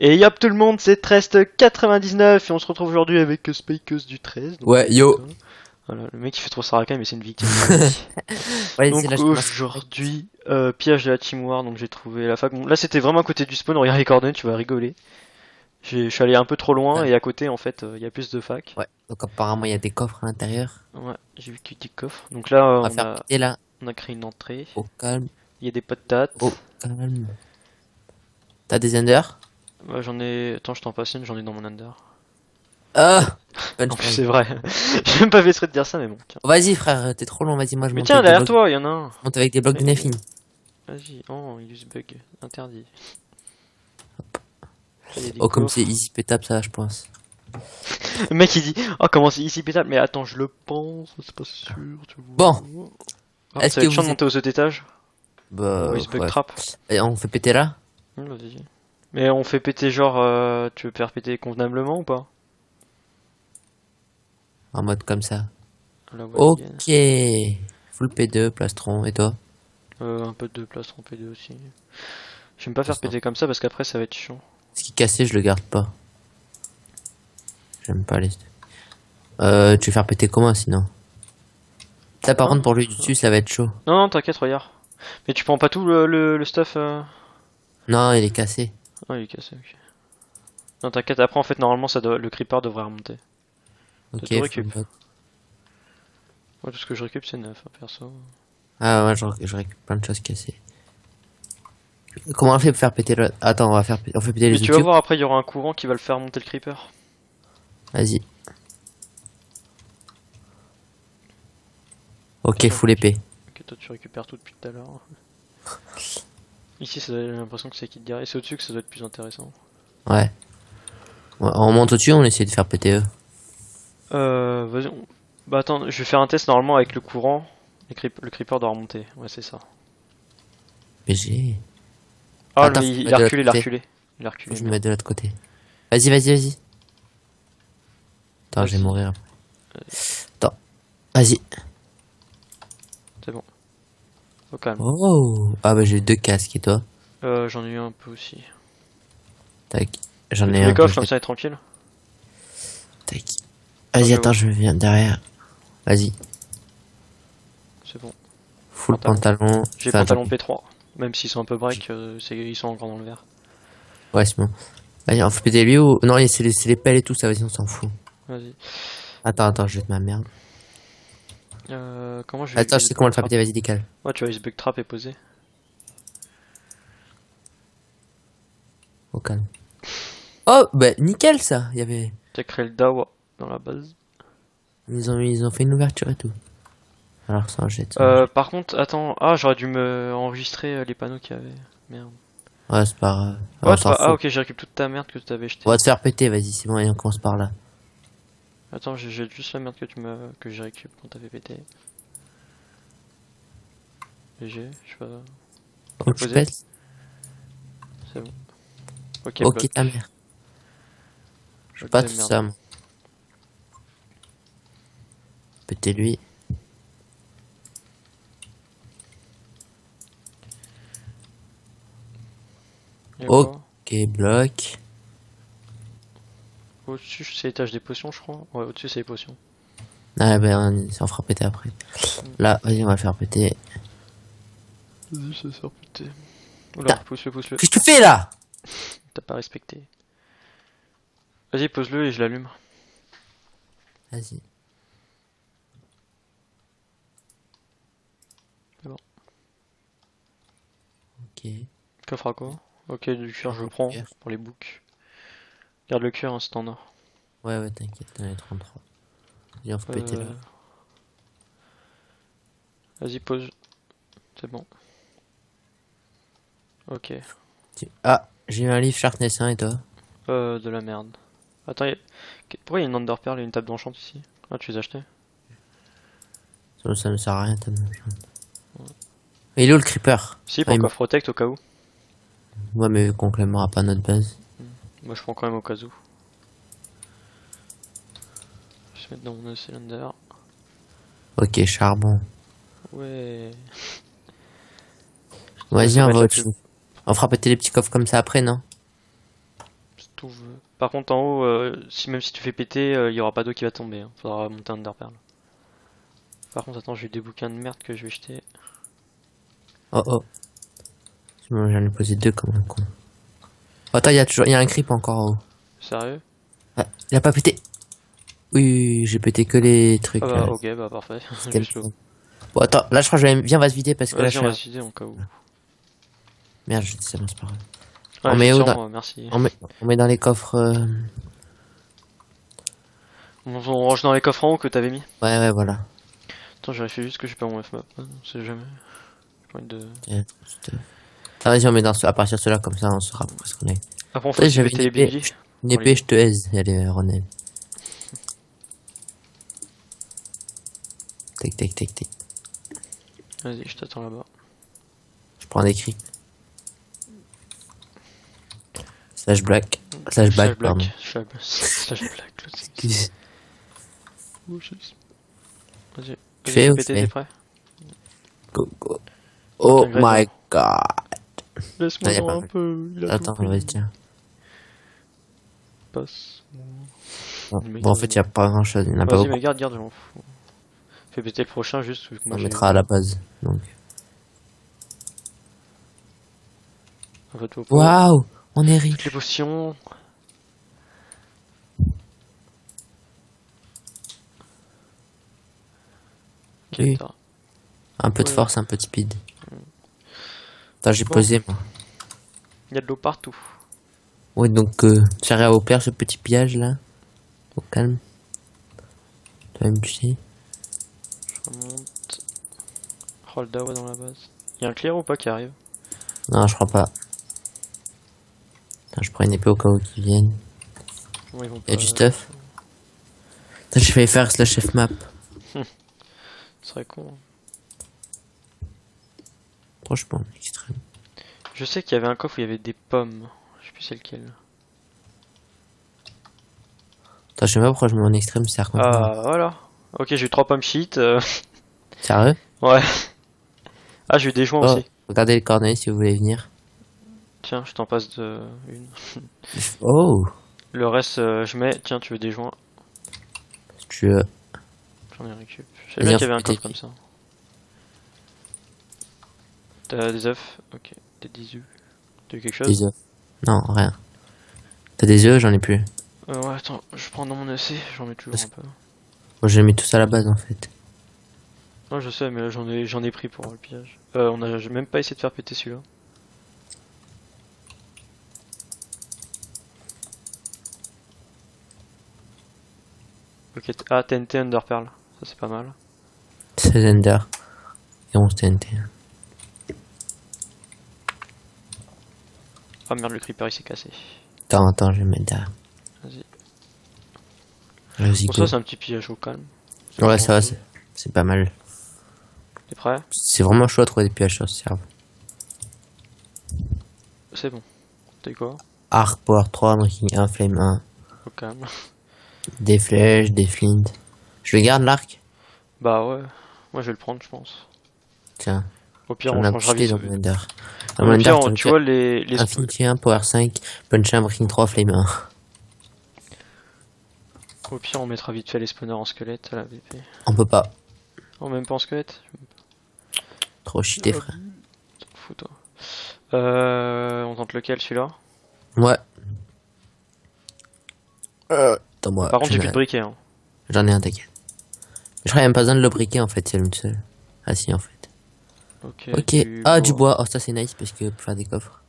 Et yop tout le monde, c'est Trest99 et on se retrouve aujourd'hui avec Spakeus du 13. Donc, Ouais, yo. voilà, le mec il fait trop Saraka mais c'est une victime. Ouais, c'est là, Donc je commence. aujourd'hui, piège de la Team War, donc j'ai trouvé la fac. Bon, là c'était vraiment à côté du spawn, regarde les coordonnées, tu vas rigoler. Je suis allé un peu trop loin et à côté en fait il y a plus de fac. Ouais, donc apparemment, il y a des coffres à l'intérieur. Ouais, j'ai vu qu'il y a des coffres. Donc là On va faire péter là. on a créé une entrée. Au calme, Il y a des patates. au calme. T'as des enders? Ouais, j'en ai. Attends, je t'en passe une, j'en ai dans mon under. Ah! En plus Punchline. c'est vrai. J'ai même pas fait exprès de dire ça mais bon, tiens. Vas-y, frère, t'es trop long. Vas-y, moi, je Mais monte tiens, avec des derrière blocs. toi, il y en a un. Je monte avec des blocs de Mais- Neffin. Vas-y, oh, use bug, interdit. Il y a des Oh, comme c'est coffres. easy pétable, ça, je pense. Le mec il dit, oh comment c'est ici pétable, mais attends, je le pense, c'est pas sûr, tu Bon, vois. Ah, est-ce ça va que être chiant de vous êtes. monter au cet étage. Bah, Use bug ouais. trap. Et on fait péter là? Vas-y. Mais on fait péter genre, tu veux faire péter convenablement ou pas? En mode comme ça. La voix vegan. Ok. Full P2, plastron. Et toi? Un peu de plastron P2 aussi. J'aime pas faire Plastron. péter comme ça parce qu'après ça va être chiant. Ce qui est cassé, je le garde pas. J'aime pas les. Tu veux faire péter comment sinon? Ça, par Hein? contre, pour lui du dessus, ça va être chaud. Non, non, t'inquiète, regarde. Mais tu prends pas tout le stuff Non, il est cassé. Ah, il est cassé, ok. Non, t'inquiète, après en fait, normalement, le creeper devrait remonter. T'as tout Ok, full récup. block. Moi, tout ce que je récup, c'est neuf, hein, perso. Ah ouais, je récupère plein de choses cassées. Comment on fait pour faire péter le. Attends, on fait péter Mais les tu vas outils. voir, après, il y aura un courant qui va le faire monter le creeper. Vas-y. Ok, Tiens, full épée. ok, toi, tu récupères tout depuis tout à l'heure. Ici, j'ai l'impression que c'est qui te dirait. Et c'est au-dessus que ça doit être plus intéressant. Ouais. Ouais, on monte au-dessus, on essaie de faire péter eux. Vas-y. Bah, attends, je vais faire un test normalement avec le courant. Le creeper doit remonter. Ouais, c'est ça. BG. Ah, Attends, mais faut me il mettre a de l'autre reculé, il a côté. reculé. Il a Faut reculé, que je me merde. mette de l'autre côté. Vas-y, vas-y, vas-y. Attends, je vais Vas-y, mourir après. Attends. Vas-y. c'est bon. Au calme. Oh. Ah bah j'ai deux casques et toi? J'en ai eu un peu aussi. Tac. J'en Fais ai tous les un que coffres je comme vais. ça, et tranquille. Tac. Attends, Vas-y, je attends, vois. je viens derrière. Vas-y. C'est bon. Full Pantalon. pantalon. J'ai Enfin, pantalon P3. Même s'ils sont un peu break, ils sont encore dans le vert. ouais, c'est bon. Vas-y, on fait péter lui ou. Non, c'est les pelles et tout, ça, vas-y, on s'en fout. Vas-y. Attends, je jette ma merde. Comment je vais Attends, je use sais bug comment le faire trap? péter, vas-y, décale. Ouais, tu vois, use bug trap est posé. Au calme. Oh, bah nickel ça. Il y avait. T'as créé le dawa dans la base. Ils ont fait une ouverture et tout. Alors ça, on jette ça. On jette. Par contre, attends. Ah, j'aurais dû me enregistrer les panneaux qu'il y avait. Merde. Ouais, c'est pas grave. Ah, Ouais, on c'est s'en pas. Ah, fout. ok, j'ai récupéré toute ta merde que tu t'avais On jetée. va te faire péter, vas-y, c'est bon, et on commence par là. Attends, j'ai jette juste la merde que j'ai récup quand t'avais pété. GG, je sais pas. Oh, tu Posé. pètes. C'est bon. Ok, Ok, ta bloc. mère. Je veux Bloc pas de tout merde. ça, moi. Péter lui. Y'a quoi? Ok, bloc. Au-dessus, c'est l'étage des potions, je crois. Ouais, au-dessus, c'est les potions. Ah, ben, on fera péter après. Là, vas-y, on va le faire péter. Vas-y, ça sert pété. Oula, Putain, pousse-le, pousse-le. qu'est-ce que tu fais là? T'as pas respecté. Vas-y, pose-le et je l'allume. Vas-y. C'est bon. Ok. Coffre à quoi? Ok, du cuir, je le prends pour les boucs. Garde le cuir, hein, si t'en as. Ouais, t'inquiète, t'en as 33. Vas-y, on faut péter là. Euh... Vas-y, pose. C'est bon. Ok. Ah, j'ai eu un livre Sharpness 1 et toi? De la merde. Attends, pourquoi il y a une Enderpearl et une table d'enchant ici? Ah, tu les as achetés? Ça ne sert à rien, t'as même. Et il est où le creeper? Si, Ah, pour coffre protect au cas où. ouais, mais concrètement à pas notre base. Moi, je prends quand même au cas où. Je vais se mettre dans mon cylinder. Ok, charbon. Ouais. Vas-y, Ça on va va être la autre plus... chose. On fera péter les petits coffres comme ça après, non? Par contre, en haut, même si tu fais péter, il y aura pas d'eau qui va tomber. Hein. Faudra monter un Enderpearl. Par contre, attends, j'ai des bouquins de merde que je vais jeter. Oh oh. J'en ai posé deux comme un con. Oh, attends, il y a un creep encore en haut. Sérieux? Ah, il a pas pété. Oui, oui, oui, j'ai pété que les trucs Ah bah, là. ok, bah parfait. Quel Juste l'eau. Bon, attends, là je crois que je vais. Viens, on va se vider parce que là je Vas-y, on suis. va se vider en cas où. Merde, je dis ça, non, c'est pas grave. Ouais, On j'ai met où sur dans... moi, merci. on met dans les coffres. On range dans les coffres en haut que t'avais mis. Ouais, ouais, voilà. Attends, je vérifie juste que j'ai pas mon F-map. On sait jamais. J'ai pas envie de... Tiens, ah, vas-y, on met à partir de cela, comme ça on saura à peu près ce qu'on est. Après, on faut Ouais, aussi j'avais péter les BD. une épée, je te aise. Allez, Ronel. Tac, tac, tac, tac. Vas-y, je t'attends là-bas. Je prends des creeps. Slash black. Slash back, pardon. Slash black. Excuse. Vas-y, Tu fais ou péter, fais t'es prêt? Go, go. Oh Putain, Greg, my god. Laisse-moi Ah, y a dans pas un mal. peu. Il a Attends, tout pris. vas-y, tiens. Passe. Bon, Le mec, bon, en fait, il y a pas grand chose. Il y en a pas Vas-y, beaucoup. mais garde, je m'en fous. Fais péter le prochain juste. Vu que moi, On j'ai... mettra à la base. Donc. En fait, Waouh, on est riche. toutes les potions. Ok, Oui. t'as- Un peu de Ouais. force, un peu de speed. Attends, j'ai Bon. posé, moi. Il y a de l'eau partout. Ouais, donc, j'arrive à opérer ce petit pillage là. Au calme. Toi-même, tu sais. Je remonte. Hold down dans la base. Il y a un clear ou pas qui arrive? Non, je crois pas. Attends, je prends une épée au cas où qu'ils viennent. Bon, ils vont Il y a pas... du stuff. Attends, j'ai failli faire slash F-map. Ce serait con. Franchement, extrême. Je sais qu'il y avait un coffre où il y avait des pommes. Je sais plus c'est lequel. Attends, je sais pas pourquoi je mets en extrême, c'est à quoi. Ah, voilà. Ok, j'ai eu 3 pommes shit. Sérieux? Ouais. Ah, j'ai eu des joints Oh, aussi. regardez les coordonnées si vous voulez venir. Tiens, je t'en passe de une. Oh, Le reste, je mets. Tiens, tu veux des joints? si tu veux. J'en ai récup. Je Vas-y, savais bien on qu'il y avait un fait coffre péter. comme ça. T'as des œufs? Ok. T'as des œufs? T'as eu quelque chose? Des œufs. Non, rien. T'as des œufs, j'en ai plus. Ouais, attends, je prends dans mon EC, j'en mets toujours un peu. Moi, j'ai mis tout ça à la base en fait. Non, je sais, mais là j'en ai pris pour le pillage. On a j'ai même pas essayé de faire péter celui-là. Ok, ah, TNT Underpearl, ça c'est pas mal. 16 Ender. Et 11 TNT. Ah merde, le creeper il s'est cassé. Attends, je vais mettre derrière. Vas-y. Vas-y, Bon, go. ça c'est un petit pillage au calme. Ouais, ça va, c'est pas mal. T'es prêt? C'est vraiment chaud à trouver des pièges sur ce serveur. C'est bon. T'as eu quoi? Arc, Power 3, Unbreaking 1, Flame 1. Au calme. Des flèches, des flints. Je le garde l'arc. Bah ouais, moi je vais le prendre, je pense. Tiens, Au pire, j'en on ai changera acheté vite. dans mon Ender. Dans Au mon Ender, pire, t'as tu vois les Infinity 1, Power 5, Punch 1, Breaking 3, Flame 1. Au pire, on mettra vite fait les spawners en squelette à la VP. On peut pas. Oh, même pas en squelette? Trop cheaté, frère. T'en fous, toi. On tente lequel, celui-là? Ouais. Attends, moi. Par contre, j'ai j'en plus ai- de briquet, hein. J'en ai un, t'inquiète. Je crois qu'il n'y a même pas besoin de le briquer en fait, c'est le seul. Ah si, en fait. Ok. Ok. Du bois. Oh, ça c'est nice parce que pour faire des coffres,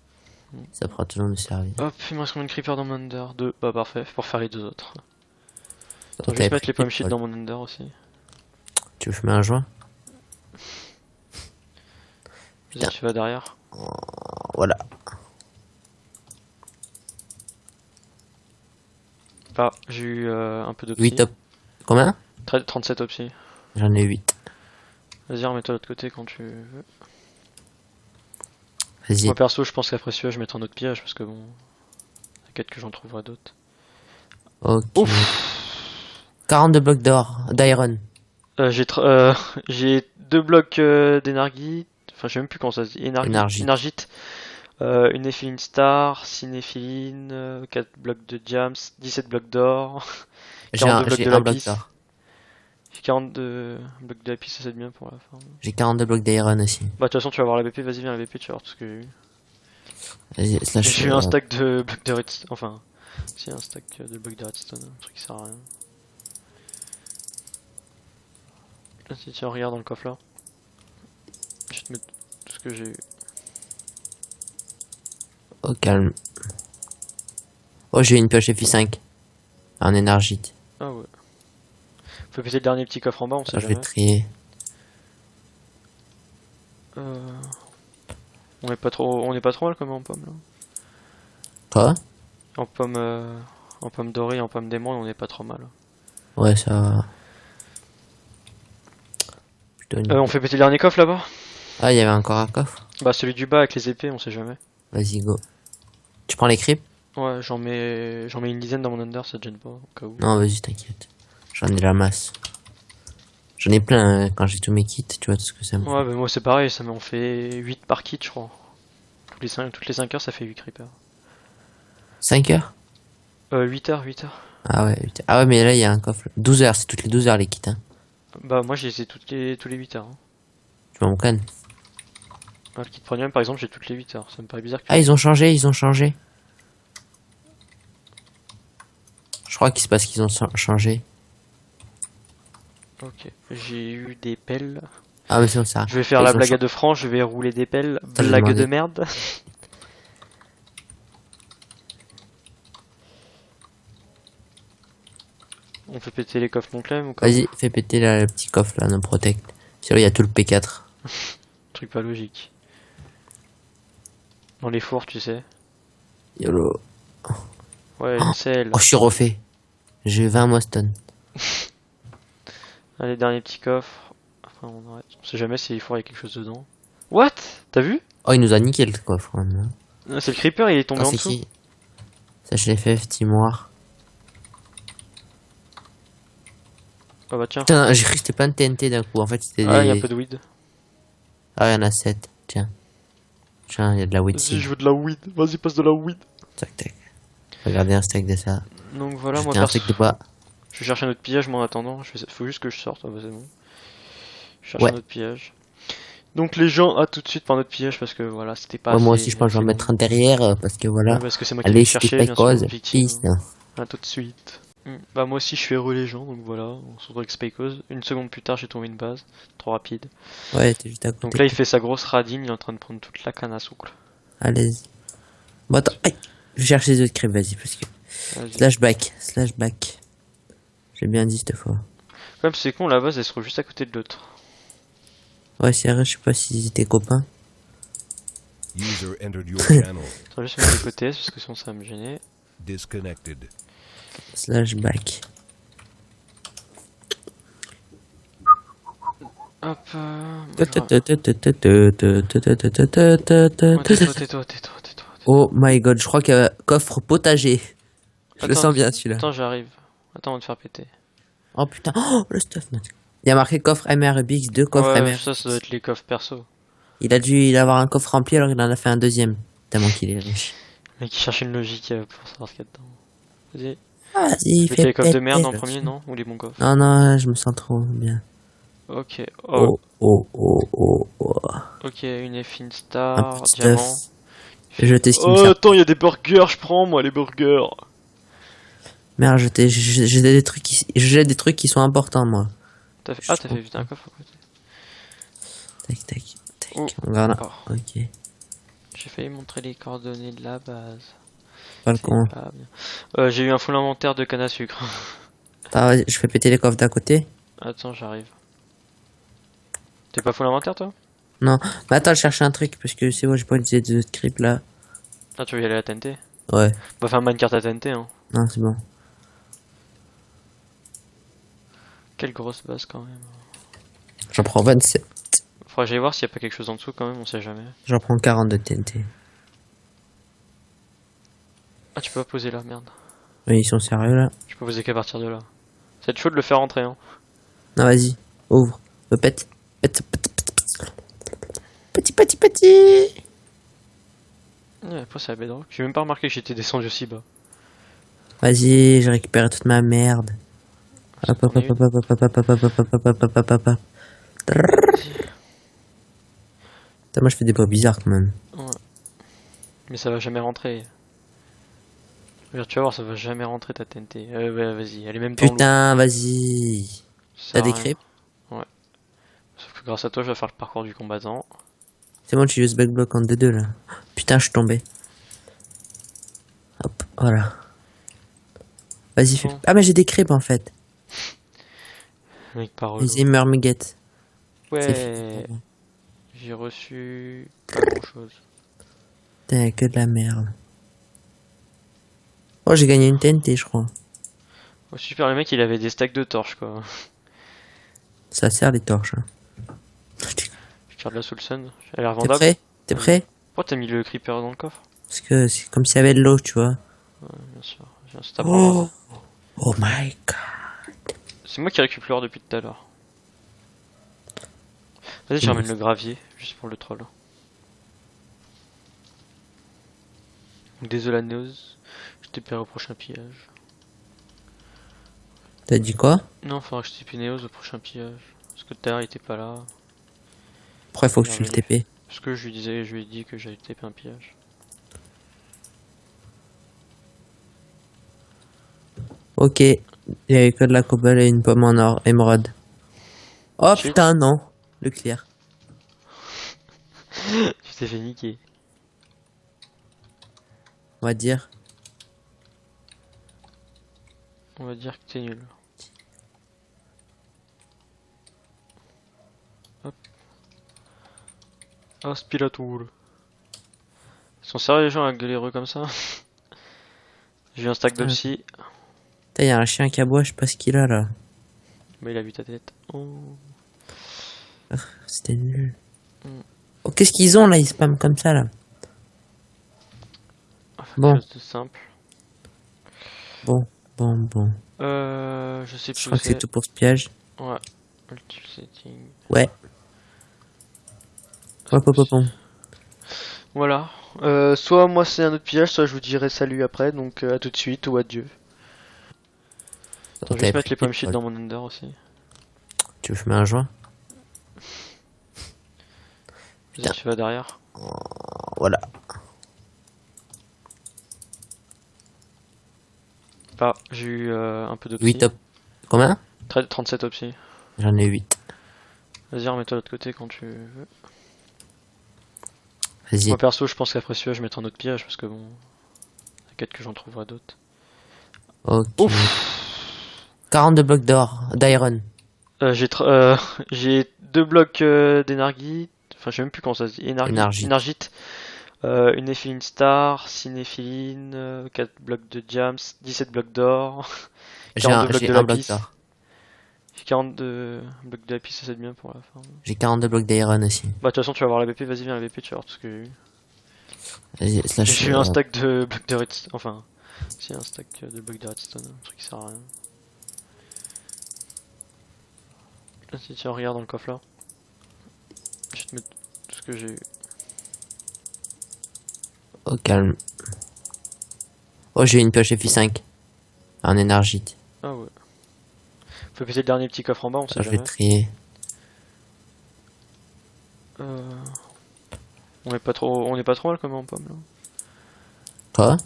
ça pourra toujours nous servir. Hop, il me reste combien de creepers dans mon under? 2. Bah, parfait, pour faire les deux autres. Attends, Oh, je vais t'avais juste mettre les pris pommes shit ouais. dans mon under aussi. Tu veux fumer un joint? Vas-y, tu vas derrière. Voilà. Ah, j'ai eu un peu d'opsie. 8 op. Combien? 37 opsie. J'en ai 8. Vas-y, remets-toi de l'autre côté quand tu veux. Vas-y. Moi perso, je pense qu'après celui-là, je mettrai un autre pillage parce que bon. T'inquiète que j'en trouverai d'autres. Ok. Ouf! 42 blocs d'or, d'iron. J'ai 2 blocs d'énergie. Enfin, je sais même plus comment ça se dit. Énergite. Énergite. Une Nephiline Star, 6 Néphiline, 4 blocs de Jams, 17 blocs d'or, 42 blocs J'ai de un bloc lapis. d'or. J'ai 42 blocs de lapis, ça c'est bien pour la fin. J'ai 42 blocs d'iron aussi. Bah, de toute façon, tu vas voir la BP, vas-y, viens la BP, tu vas voir tout ce que j'ai eu. Vas-y, slash. J'ai eu un stack de blocs de redstone, enfin, si, un stack de blocs de redstone, un truc qui sert à rien. Ah, si, tiens, regarde dans le coffre là. Je vais te mettre tout ce que j'ai eu. Au calme. Oh, j'ai une pioche FI5. En énergite. Ah ouais. Faut péter le dernier petit coffre en bas, on sait Alors, je vais jamais. trier. Euh... on est pas trop mal comme en pomme là. Quoi? En pomme, en pomme dorée, en pomme d'émeraude, on est pas trop mal. Ouais, ça va. Plutôt On nickel. fait péter le dernier coffre là-bas? Ah, il y avait encore un coffre. Bah celui du bas avec les épées, on sait jamais. Vas-y, go. Tu prends les creeps? Ouais, j'en mets une dizaine dans mon under, ça te gêne pas, au cas où. Non, vas-y, t'inquiète. J'en ai la masse. J'en ai plein quand j'ai tous mes kits, tu vois tout ce que ça me fait. Ouais, bah moi c'est pareil, ça m'en fait 8 par kit, je crois. Toutes les 5 heures, ça fait 8 creepers. 5 heures? 8 heures, 8 heures. Ah ouais, 8 heures. Ah ouais, mais là, il y a un coffre. 12 heures, c'est toutes les 12 heures les kits, hein. Bah moi je les ai tous les 8 heures. Hein. Tu m'en cannes. Le kit premium par exemple, j'ai toutes les 8 heures. Ça me paraît bizarre que... Ah, ils ont changé, ils ont changé. Je crois qu'il se passe qu'ils ont changé. Ok, j'ai eu des pelles. Ah, mais c'est ça. Je vais faire Ils la ont blague de franc, je vais rouler des pelles. Ça, j'ai Blague de demandé. merde. On fait péter les coffres non clem ou quoi? Vas-y, fais péter là, le petit coffre là, no protect. Sur il y a tout le P4. Truc pas logique. Dans les fours, tu sais. YOLO. Ouais, une selle. Oh, je suis refait. J'ai 20 Moston. Allez, dernier petit coffre. Enfin, on arrête. On sait jamais si les fours il y a quelque chose dedans. What? T'as vu? Oh, il nous a niqué le coffre. Hein. Ah, c'est le creeper, il est tombé Attends, en c'est dessous. qui? Sache les FF, Timoir. Ah bah tiens. Putain, j'ai cru que c'était plein de TNT d'un coup. En fait, c'était Ah, il y a un des. peu de weed. Ah, il y en a 7. Tiens. Tiens, il y a de la weed Vas-y, seed. je veux de la weed. Vas-y, passe de la weed. Tac, tac. Regardez un steak de ça. Donc voilà, moi Jeter un perso. steak de bois. Je vais chercher un autre pillage, moi en attendant. Faut juste que je sorte. Ah bah c'est bon. Je cherche Ouais. un autre pillage. Donc les gens, à tout de suite pour un autre pillage parce que voilà, c'était pas Ouais, moi assez- aussi, je pense que je vais en assez mettre un derrière parce que bon. voilà. Ouais, parce que c'est moi qui vais Allez, le c'était chercher, pas bien sûr, cause. victime. Peace. Non. À tout de suite. Bah moi aussi je fais heureux les gens, donc voilà, on se retrouve avec Spycause. Une seconde plus tard j'ai trouvé une base, trop rapide. Ouais, t'es juste à Donc côté. là il fait sa grosse radine, il est en train de prendre toute la canne à sucre. Allez. Bon, attends. Aïe. Je cherche les autres crêpes, vas-y, parce que. Vas-y. Slashback. Slashback. J'ai bien dit cette fois. Comme c'est con, la base elle se trouve juste à côté de l'autre. Ouais, c'est vrai, je sais pas s'ils étaient copains. User entered your channel. Attends, juste mettre de côté parce que sinon ça va me gêner. Disconnected. Slashback. Hop, tais-toi. Oh my god, je crois qu'il y a un coffre potager. Je le Attends, sens bien celui-là. Attends, j'arrive. Attends, on va te faire péter. Oh putain, oh le stuff note. Il y a marqué coffre MRBX, 2 coffres Ouais, MRBX. ça doit être les coffres perso. Il a dû avoir un coffre rempli alors il en a fait un deuxième. Tellement qu'il est riche. Le mec qui cherche une logique pour savoir ce qu'il y a dedans. Vas-y. Vas-y, Tu fais les coffres de péter merde en le premier, truc. non? Ou les bons coffres? Non, non, je me sens trop bien. Ok. Oh, Oh. ok, une F1 Un Star, petit diamant. stuff. Je t'estime Oh, ça. attends, il y a des burgers, je prends moi les burgers. Merde, j'ai des trucs j'ai des trucs qui sont importants, moi. T'as fait vite un coffre à côté. Tac. Oh. On va là. Oh. Ok. J'ai failli montrer les coordonnées de la base. Pas le C'est con. pas bien. J'ai eu un full inventaire de canne à sucre. Attends, vas-y, je fais péter les coffres d'à côté. Attends, j'arrive. T'es pas full inventaire toi? Non. Mais attends, je cherche un truc parce que c'est bon, j'ai pas utilisé de script là. Ah, tu veux y aller à TNT? Ouais. On va faire minecart à TNT, hein. Non, c'est bon. Quelle grosse base quand même. J'en prends 27. Faudra que j'aille voir s'il y a pas quelque chose en dessous quand même, on sait jamais. J'en prends 40 de TNT. Ah, tu peux pas poser là, merde. Oui, ils sont sérieux là. Je peux poser qu'à partir de là. C'est chaud de le faire rentrer, hein. Non, vas-y. Ouvre. Me pète. Pète. Petit. Ouais, après c'est la bedrock. J'ai même pas remarqué que j'étais descendu aussi bas. Vas-y, j'ai récupéré toute ma merde. Hop hop On est hop une. hop hop hop hop hop hop hop hop hop hop hop hop hop. Vas-y. Putain, moi je fais des bruits bizarres quand même. Ouais. Mais ça va jamais rentrer. Regarde, tu vas voir, ça va jamais rentrer ta TNT. Ouais, vas-y, elle est même dans l'eau. Putain, vas-y. Ça T'as sert à des rien. creeps? Ouais. Sauf que grâce à toi, je vais faire le parcours du combattant. C'est bon, tu uses bug block en D2 là. Putain, je suis tombé. Hop, voilà. Vas-y, fais. Bon. Ah, mais j'ai des creeps en fait. Mec, pas relou. Vas-y, Murmuguette. C'est fini Ouais. pour moi. J'ai reçu pas grand chose. Putain, y'a que de la merde. Oh, j'ai gagné une TNT, je crois. Oh, super, le mec il avait des stacks de torches quoi. Ça sert les torches. Hein. Je garde la Soulson. Elle est T'es revendable. prêt? T'es Vas-y. prêt? Pourquoi t'as mis le creeper dans le coffre? Parce que c'est comme s'il y avait de l'eau, tu vois. Bien sûr. J'ai un stab en Oh, rade. oh my god. C'est moi qui récupère l'or depuis tout à l'heure. Vas-y, je ramène le gravier, juste pour le troll. Désolé, Néos. Je t'ai perdu au prochain pillage. T'as dit quoi? Non, faudra que je TP Néos au prochain pillage. Parce que tout à l'heure il était pas là. Pourquoi il faut que Il est tu le revenu. TP? Parce que je lui ai dit que j'allais TP un pillage. Ok. Il y avait que de la cobble et une pomme en or, émeraude. Oh Shit. putain, non. Le clear. Tu t'es fait niquer. On va dire. On va dire que t'es nul. Hop. Aspirateur. Ils sont sérieux les gens à galéreux comme ça? J'ai eu un stack de Putain. psy. Putain, y a un chien qui aboie, je sais pas ce qu'il a là. Mais il a vu ta tête. Oh. C'était nul. Mm. Oh, qu'est-ce qu'ils ont là? Ils spamment comme ça là. Bon. Quelque chose de simple. Bon. Je sais Je plus où crois que c'est c'est. tout pour ce piège. Ouais. Ulti setting. Ouais. Hop hop hop. Voilà. Soit moi c'est un autre pillage, soit je vous dirai salut après, donc à tout de suite ou adieu. Attends, je vais juste mettre les pommes shit dans mon under aussi. Tu veux fumer un joint? Vas-y, Putain. tu vas derrière. Voilà. Ah, j'ai eu un peu d'opsie. 8 top. Combien? 37 opsie. J'en ai 8. Vas-y, remets-toi de l'autre côté quand tu veux. Vas-y. Moi perso, je pense qu'après celui-là, je mettrai un autre pillage parce que bon. T'inquiète que j'en trouverai d'autres. Ok. Ouf! 42 blocs d'or, d'iron. J'ai 2 blocs d'énargite. Enfin, je sais même plus comment ça se dit. Énargite. Énargite. Une néphiline star, 6 néphiline, 4 blocs de diams, 17 blocs d'or, J'ai 42 blocs de un bloc lapis. d'or. J'ai 42 blocs de lapis, ça c'est bien pour la fin. J'ai 42 blocs d'iron aussi. Bah de toute façon tu vas voir la BP, vas-y viens la BP, tu vas voir tout ce que j'ai eu. Vas-y, slash. J'ai eu un stack de blocs de redstone, enfin, c'est un stack de blocs de redstone, un truc qui sert à rien. Vas-y tiens, regarde dans le coffre là. Je vais te mettre tout ce que j'ai eu. Au calme. Oh, j'ai une pioche FI5. En énergite. Ah ouais. Faut péter le dernier petit coffre en bas, on sait Je vais jamais. trier. On est pas trop mal comme en pomme là. Quoi?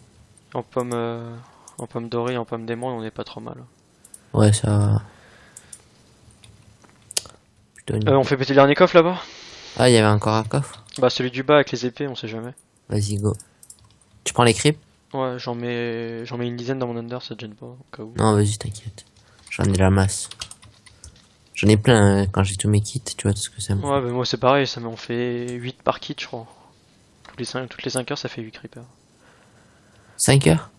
En pomme dorée, en pomme d'émeraude, on est pas trop mal. Ouais, ça va. Plutôt nickel. On fait péter le dernier coffre là-bas? Ah, il y avait encore un coffre. Bah celui du bas avec les épées, on sait jamais. Vas-y, go. Tu prends les creeps? Ouais, j'en mets une dizaine dans mon under, ça te gêne pas au cas où. Non, vas-y, t'inquiète. J'en ai la masse. J'en ai plein hein, quand j'ai tous mes kits, tu vois tout ce que ça me fait. Ouais, bah moi c'est pareil, ça m'en fait 8 par kit, je crois. Toutes les 5 heures, ça fait 8 creepers. 5 heures?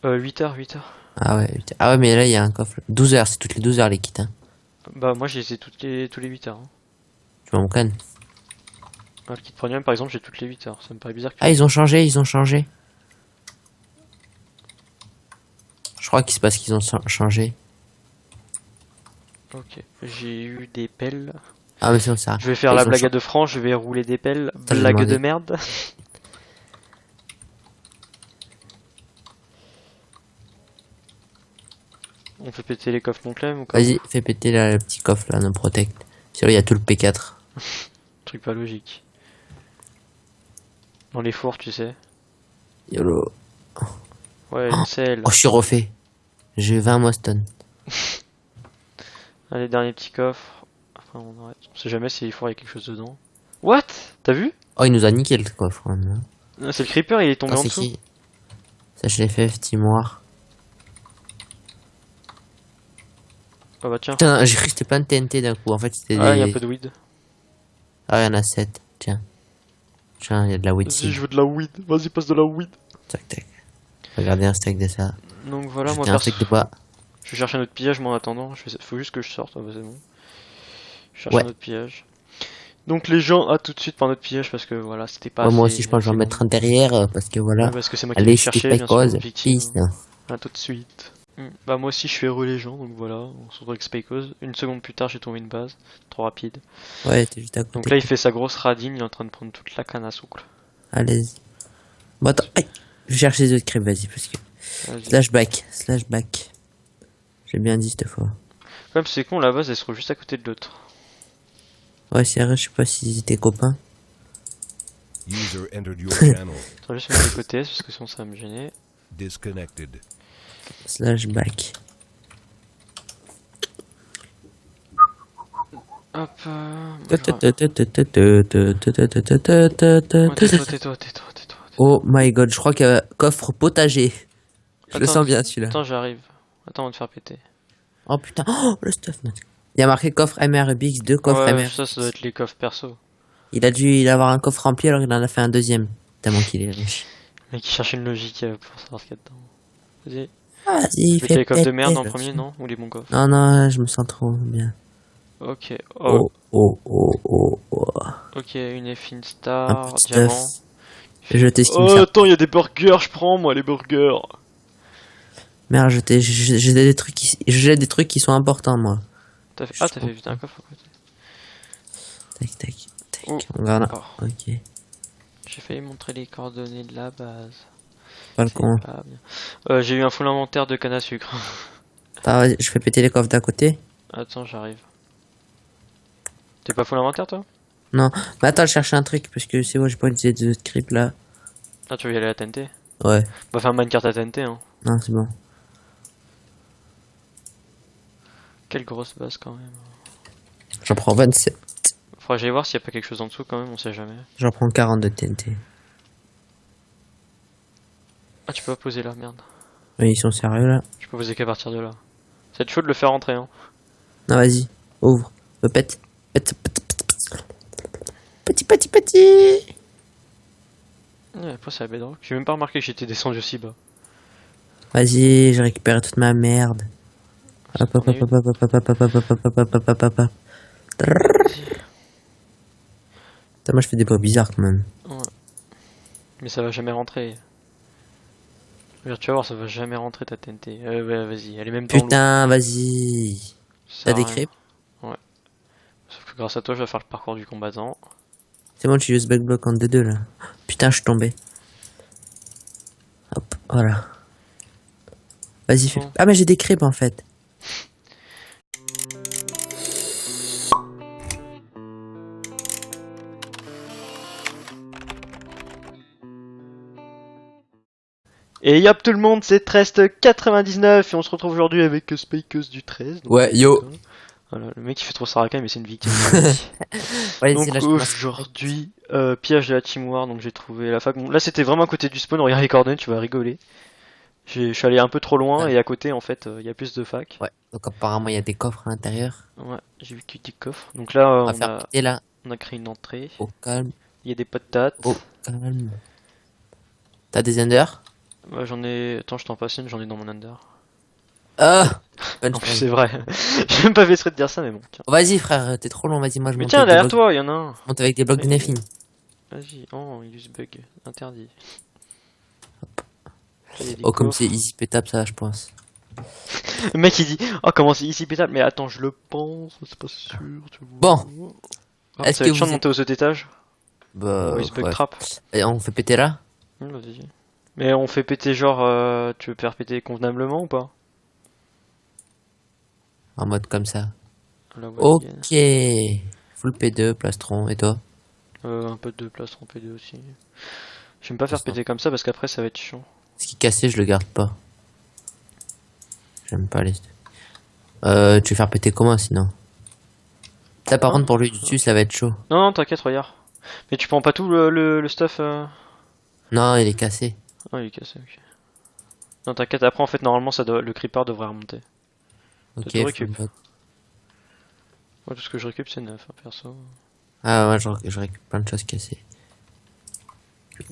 8 heures, 8 heures. Ah ouais, 8 heures. Ah ouais, mais là, il y a un coffre. 12 heures, c'est toutes les 12 heures les kits, hein. Bah moi je les ai tous les 8 heures. Hein. Tu m'en cannes. Le kit premium par exemple, j'ai toutes les 8 heures. Ça me paraît bizarre que Ah, ils ont changé. Je crois qu'il se passe qu'ils ont changé. Ok, j'ai eu des pelles. Ah, mais c'est ça. Je vais faire Ils la ont blague de France, je vais rouler des pelles. j'ai Blague demandé. de merde. On fait péter les coffres Monclem ou quoi? Vas-y, fais péter là, le petit coffre là, nos protect. Sinon, il y a tout le P4. Truc pas logique. Dans les fours, tu sais. YOLO. Ouais, une selle. Oh, je suis refait. J'ai 20 Moston. Allez, dernier petit coffre. Enfin, on arrête. On sait jamais s'il faut y a quelque chose dedans. What? T'as vu? Oh, il nous a niqué le coffre. Hein. Ah, c'est le creeper, il est tombé Oh, en c'est dessous. qui? Ça, je l'ai fait, Timoir. Ah bah tiens. Putain, j'ai cru que c'était plein de TNT d'un coup. En fait, c'était Ah, il y a un des. peu de weed. Ah, il y en a 7. Tiens. Tiens, il y a de la weed Vas-y, seed. je veux de la weed. Vas-y, passe de la weed. Tac, tac. Regardez un steak de ça. Donc voilà, moi Jeter un steak de bois. je vais chercher un autre pillage, moi en attendant. Faut juste que je sorte. Ah bah c'est bon. Je cherche Ouais. un autre pillage. Donc les gens, à tout de suite par notre pillage parce que voilà, c'était pas Ouais, moi assez- aussi, je pense que je vais en assez mettre un derrière parce que voilà. bon. Ouais, parce que c'est moi qui Allez, vais c'était chercher, pas bien sûr, cause. effectivement. Peace. À tout de suite. Bah moi aussi je suis heureux les gens, donc voilà, on se retrouve avec Spycos. Une seconde plus tard j'ai trouvé une base, trop rapide. Ouais, t'es juste à côté. Donc là il fait sa grosse radine, il est en train de prendre toute la canne à sucre. Allez. Bon, attends. Aïe. Je cherche les autres crêpes, vas-y, parce que. Vas-y. Slash back. J'ai bien dit cette fois. Comme c'est con, la base elle se trouve juste à côté de l'autre. Ouais, c'est vrai, je sais pas s'ils étaient copains. User entered your channel. Attends, juste mettre de côté parce que sinon ça va me gêner. Disconnected. Slash back. Hop, tais-toi. Oh my god, je crois qu'il y a un coffre potager. Je le Attends, sens bien celui-là. Attends, j'arrive. Attends, on va te faire péter. Oh putain, oh le stuff. Il y a marqué coffre MRBX, 2 coffres Ouais, MRBX. ça doit être les coffres perso. Il a dû avoir un coffre rempli alors il en a fait un deuxième. Tellement qu'il est riche. Le mec qui cherche une logique pour savoir ce qu'il y a dedans. Vas-y. Vas-y, Mettez fais les coffres de merde en péter, premier, là. non? Ou les bons coffres? Non, non, je me sens trop bien. Ok. Oh, Oh. ok, une Effin Un Star, petit diamant. stuff. Je t'estime Oh, ça. attends, il y a des burgers, je prends moi les burgers. Merde, j'ai des trucs qui sont importants, moi. T'as fait vite un coffre à côté. Tac. Oh. Voilà. Oh. Ok. J'ai failli montrer les coordonnées de la base. Pas le C'est con. pas bien. J'ai eu un full inventaire de canne à sucre. Attends, vas-y, je fais péter les coffres d'à côté. Attends, j'arrive. T'es pas full inventaire toi? Non. Mais attends, je cherche un truc parce que c'est bon, j'ai pas utilisé de script là. Ah, tu veux y aller à TNT? Ouais. Bah, faire un minecart à TNT, hein. Non, c'est bon. Quelle grosse base quand même. J'en prends 27. Faudra que j'aille voir s'il y a pas quelque chose en dessous quand même, on sait jamais. J'en prends 40 de TNT. Ah, tu peux pas poser là, merde. Oui, ils sont sérieux là. Tu peux poser qu'à partir de là. Ça va être chaud de le faire rentrer, hein. Non, vas-y. Ouvre. Pète. Petit. Ouais, après c'est la bedrock. J'ai même pas remarqué que j'étais descendu aussi bas. Vas-y, j'ai récupéré toute ma merde. Hop. Putain, moi je fais des bruits bizarres quand même. Ouais. Mais ça va jamais rentrer. Regarde, tu vas voir, ça va jamais rentrer ta TNT. Ouais, vas-y, elle est même pas en Putain, vas-y. T'as des crêpes? Sauf que grâce à toi, je vais faire le parcours du combattant. C'est bon, tu uses bug block en D2 là. Putain, je suis tombé. Hop, voilà. Vas-y, fais. Bon. Ah, mais j'ai des crêpes en fait. Et yop tout le monde, c'est Trest99 et on se retrouve aujourd'hui avec Spycos du 13. Donc, Ouais, yo. Voilà, le mec il fait trop Saraka mais c'est une victime. Ouais, Donc c'est là, je commence. aujourd'hui, piège de la Team War, donc j'ai trouvé la fac. Bon, là c'était vraiment à côté du spawn, regarde les coordonnées, tu vas rigoler. Je suis allé un peu trop loin Ouais. et à côté en fait il y a plus de fac. Ouais, donc apparemment il y a des coffres à l'intérieur. Ouais, j'ai vu qu'il y a des coffres. Donc là On va faire péter là. on a créé une entrée. Au calme. Il y a des patates. Au calme. T'as des enders? Ouais, j'en ai. Attends, je t'en passe une, j'en ai dans mon under. Ah! En plus, c'est vrai. J'ai même pas fait exprès de dire ça, mais bon, tiens. Vas-y frère, t'es trop long, vas-y, moi je Mais monte tiens, avec des derrière blocs. toi, il y en a un. Je monte avec des blocs de Nephin. Vas-y. Oh, il use bug. Interdit. Il y a des Oh, comme coffres. c'est easy pétable ça, je pense. Le mec il dit, oh, comment c'est ici pétable? Mais attends, je le pense, c'est pas sûr, tu vois. Bon. Ah, Est-ce ça va que être chiant de vous monter au cet étage? Bah, Oh, il se bug ouais. trap. Et on fait péter là? Vas-y. Mais on fait péter genre, tu veux faire péter convenablement ou pas? En mode comme ça. La voie Ok. vegan. Full P2, plastron. Et toi? Un peu de plastron P2 aussi. J'aime pas faire Plastron. péter comme ça parce qu'après ça va être chiant. Ce qui est cassé, je le garde pas. J'aime pas les... tu veux faire péter comment sinon? Ça par Hein? contre pour lui du dessus ça va être chaud. Non, non, t'inquiète, regarde. Mais tu prends pas tout le stuff. Non, il est cassé. Ah, il est cassé, ok. Non, t'inquiète, après en fait, normalement, le creeper devrait remonter. T'as Ok, tout full récup. block. Moi, tout ce que je récup, c'est neuf, hein, perso. Ah ouais, je récupère plein de choses cassées.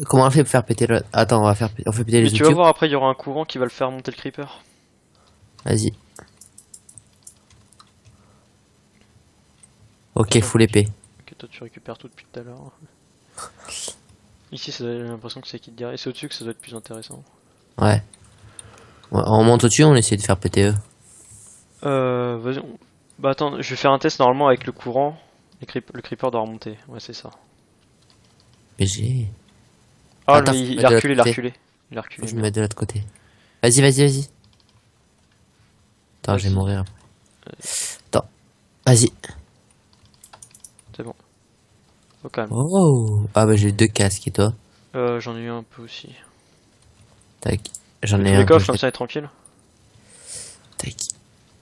Comment on fait pour faire péter le... Attends, on fait péter Mais les tu vas outils. voir, après, il y aura un courant qui va le faire monter le creeper. Vas-y. Ok, Toi, full épée. ok, toi, tu récupères tout depuis tout à l'heure. Ici, j'ai l'impression que c'est qui te dirait. Et c'est au-dessus que ça doit être plus intéressant. Ouais. Ouais, on monte au-dessus, on essaie de faire péter eux. Vas-y. Bah, attends, je vais faire un test normalement avec le courant. Le creeper doit remonter. Ouais, c'est ça. Mais j'ai... Ah, Attends, mais faut que je il me a mette de reculé, il l'autre a côté. reculé. Il a Faut que reculé, je me merde. mette de l'autre côté. Vas-y, vas-y, vas-y. Attends, je vais Vas-y. mourir après. Attends. Vas-y. C'est bon. Au calme. Oh. Ah bah j'ai 2 casques et toi? J'en ai eu un peu aussi. Tac. J'en Fais ai tous les un que coffres, je comme vais... ça, et tranquille. Tac.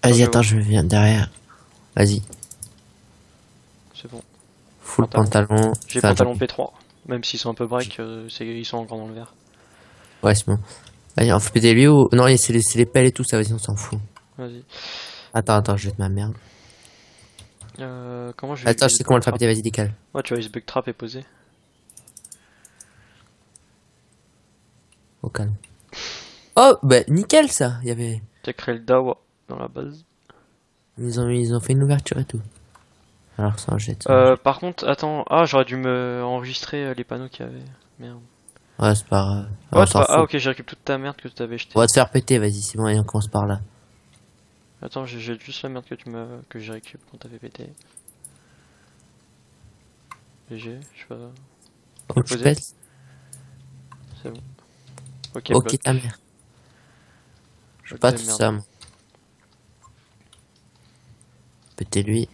Attends, Vas-y, je vais attends, voir. je viens derrière. Vas-y. C'est bon. Full Pantalon. pantalon. J'ai Enfin, pantalon attends. P3. Même s'ils sont un peu break, ils sont encore dans le vert. Ouais, c'est bon. Vas-y, on fait péter lui ou... Non, c'est les pelles et tout, ça, vas-y, on s'en fout. Vas-y. Attends, je jette ma merde. Comment je vais Attends, je use sais bug comment le faire trap? péter, vas-y, décale. Ouais, tu vois, use bug trap est posé. Au calme. Oh, bah, nickel, ça. Il y avait... J'ai créé le DAO dans la base. Ils ont fait une ouverture et tout. Alors, ça en jette, ça en jette. Par contre, attends. Ah, j'aurais dû me enregistrer les panneaux qu'il y avait. Merde. Ouais, c'est pas grave. Ouais, On c'est s'en pas. Ah, fout. ok, j'ai récupéré toute ta merde que tu t'avais On jetée. va te faire péter, vas-y, c'est bon, allez, on commence par là. Attends, j'ai jette juste la merde que j'ai récup quand t'avais pété. GG, je sais pas. Oh, tu Posé. pètes. C'est bon. Ok, Ok, bloc. ta mère. Je veux Ok, pas tout merde. ça, moi. Péter lui.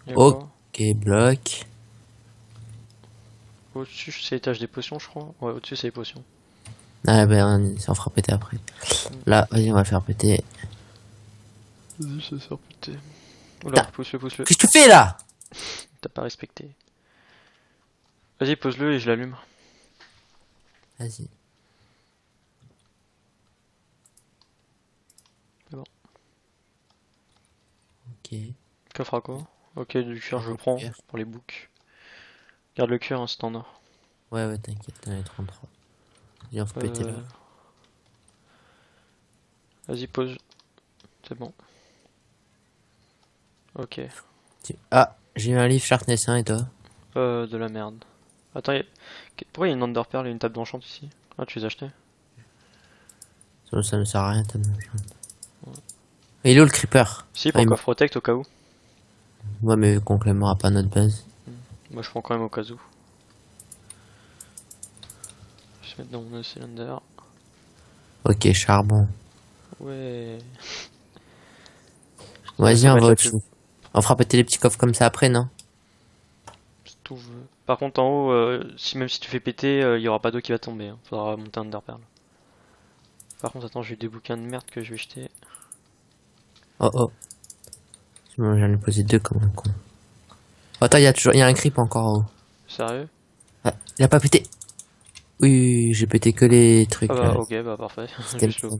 Y'a Ok, quoi? bloc. Au-dessus, c'est l'étage des potions, je crois. Ouais, au-dessus, c'est les potions. Ah, ben, ça en fera péter après. Là, vas-y, on va le faire péter. Vas-y, ça sort pété. Oula, Putain. pousse-le, pousse-le. Qu'est-ce que tu fais là? T'as pas respecté. Vas-y, pose-le et je l'allume. Vas-y. C'est bon. Ok. Coffre à quoi? Ok, du cuir, je prends Cuir. pour les boucs. Garde le cuir, hein, c'est en or. Ouais, ouais, t'inquiète, t'en as 33. Viens, on faut péter là. Vas-y, pose. C'est bon. Ok. Ah, j'ai eu un livre Sharpness 1 et toi? De la merde. Attends, pourquoi il y a une Enderpearl et une table d'enchant ici? Ah, tu les as achetés? Ça ne sert à rien, t'as même il est où le creeper? Si, Ah, pour coffre protect au cas où. Ouais, mais vu qu'on claimera pas notre base. Moi, je prends quand même au cas où. Je vais mettre dans mon cylinder. Ok, charbon. Ouais. Vas-y, Ça on va être va la au-dessus. On fera péter les petits coffres comme ça après, non? Si tout veut. Par contre, en haut, même si tu fais péter, il y aura pas d'eau qui va tomber. Hein. Faudra monter un Enderpearl. Par contre, attends, j'ai des bouquins de merde que je vais jeter. Oh oh. J'en ai posé 2 comme un con. Oh, attends, il y a un creep encore en haut. Sérieux? Ah, il a pas pété. Oui, oui, oui, j'ai pété que les trucs Ah bah, là. ok, bah parfait. C'était Juste l'eau.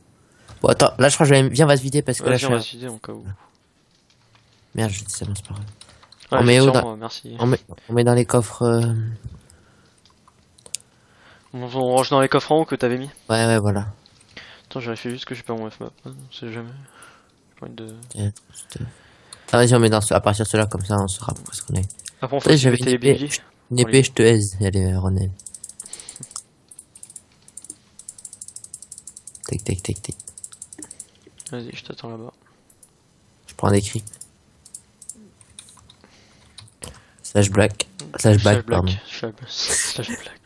bon, attends, là je crois que je vais... Viens, on va se vider parce que là Vas-y, je on suis... va se vider en cas où. Merde, je dis ça, c'est pas grave. Ouais, On j'ai met où sur dans... moi, merci. on met dans les coffres... On range dans les coffres en haut que t'avais mis. Ouais, ouais, voilà. Attends, je vérifie juste que j'ai pas mon F-map. On sait jamais. J'ai pas envie de... Tiens, attends, vas-y, on met à partir de cela, comme ça on saura à peu près ce qu'on est. Après, on faut Ouais, aussi j'avais péter les biggies. une épée, je te aise, elle est Ronel. Tac, tac, tac, tac. Vas-y, je t'attends là-bas. Je prends des cris. Slash black. Slash black, pardon. Slash black.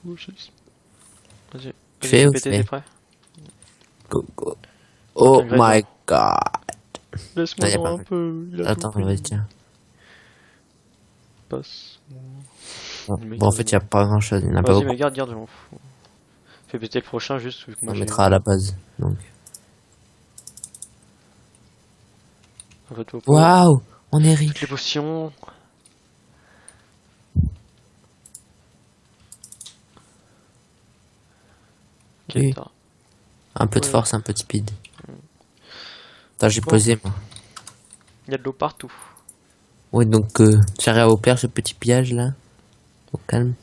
Oh, shit. Vas-y. Tu Vas-y, fais fais ou péter, fais t'es prêt? Go, go. Oh Ingrédient. my god. Laisse-moi Ah, y a dans pas un mal. peu. Il a Attends, tout pris. vas-y, tiens. Passe. Bon, Le mec, bon, en fait, il y a pas grand chose. Il n'y en a pas Vas-y, mais beaucoup. garde, garde, je m'en fous. Fais péter le prochain juste vu que moi On j'ai. mettra à la base. Donc. Un peu de popo. Waouh, on est riche. Toutes les potions. Ok, Oui. t'as- Un peu de Ouais. force, un peu de speed. Attends, j'ai Bon. posé, moi. Il y a de l'eau partout. Oui, donc, j'arrive à opérer ce petit pillage là. Au calme.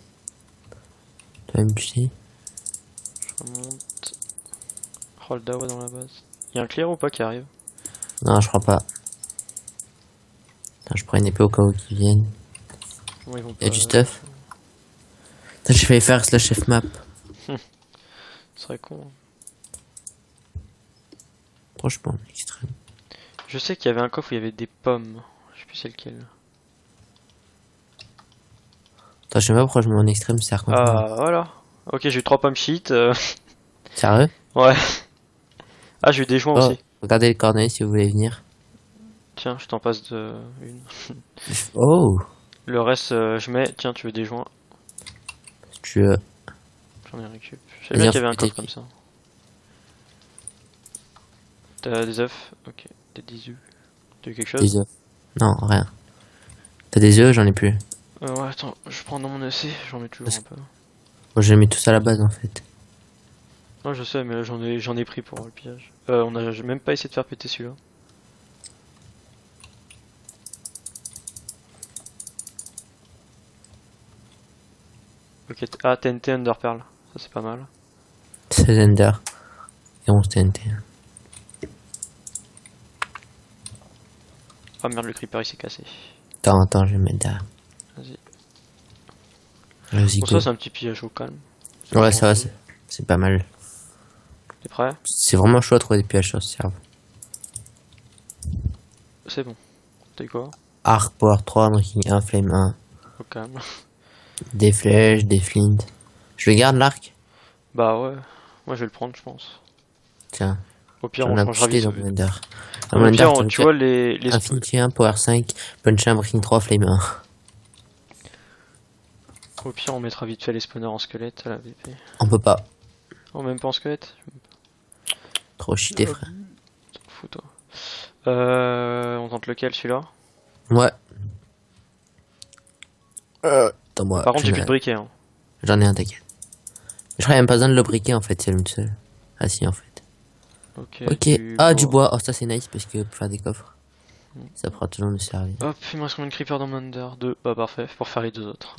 Toi-même, tu sais. Je remonte. Oh, le dawa dans la base. Il y a un clear ou pas qui arrive? Non, je crois pas. Attends, je prends une épée au cas où qu'ils viennent. Comment ils vont Il y a pas- du stuff. Attends, j'ai failli faire slash F map. Ce serait con. Hein. Franchement, extrême. Je sais qu'il y avait un coffre où il y avait des pommes. Je sais plus c'est lequel. Attends, je sais pas pourquoi je mets en extrême, c'est contre moi. Ah, voilà. Ok, j'ai eu 3 pommes shit. Sérieux? Ouais. Ah, j'ai eu des joints Oh, aussi. regardez les coordonnées si vous voulez venir. Tiens, je t'en passe de une. Oh, Le reste, je mets. Tiens, tu veux des joints? si tu veux. J'en ai récup. Je Vas-y, savais bien on qu'il y avait un fait coffre péter. comme ça. T'as des œufs? Ok. T'as des œufs. T'as eu quelque chose? Des œufs. Non, rien. T'as des œufs, j'en ai plus. Ouais, attends, je prends dans mon EC, j'en mets toujours Parce un peu. Moi, je les mets tous à la base en fait. Non, je sais, mais là j'en ai pris pour le pillage. On a j'ai même pas essayé de faire péter celui-là. Ok, ah, TNT Underpearl, ça c'est pas mal. 16 Ender. Et 11 TNT. Ah merde, le creeper il s'est cassé. Attends, je vais mettre derrière. Vas-y. Vas-y, Pour go. ça, c'est un petit pillage au calme. Ouais, ça va, c'est pas mal. T'es prêt? C'est vraiment chaud à trouver des pièges sur ce serveur. C'est bon. T'as eu quoi? Arc, Power 3, Breaking 1, Flame 1. Au calme. Des flèches, des flints. Je le garde l'arc? Bah ouais, moi je vais le prendre, je pense. Tiens, Au pire, j'en on ai changera acheté vite. dans mon Ender. Dans Au mon pire, Ender, tu vois les Infinity 1, Power 5, Punch 1, Breaking 3, Flame 1. Au pire, on mettra vite fait les spawners en squelette à la VP. On peut pas. Oh, même pas en squelette? Trop cheaté, frère. T'en fous, toi. On tente lequel, celui-là? Ouais. Attends, moi. Par contre, j'ai j'en plus ai- de briquet. Hein. J'en ai un, t'inquiète. Je crois qu'il n'y a même pas besoin de le briquer en fait, c'est l'une seule. Ah si, en fait. Ok. Ok. Ah, du bois. Oh, ça c'est nice parce que pour faire des coffres, ça pourra toujours nous servir. Hop, il me reste combien de creepers dans mon under? 2. Bah parfait, pour faire les deux autres.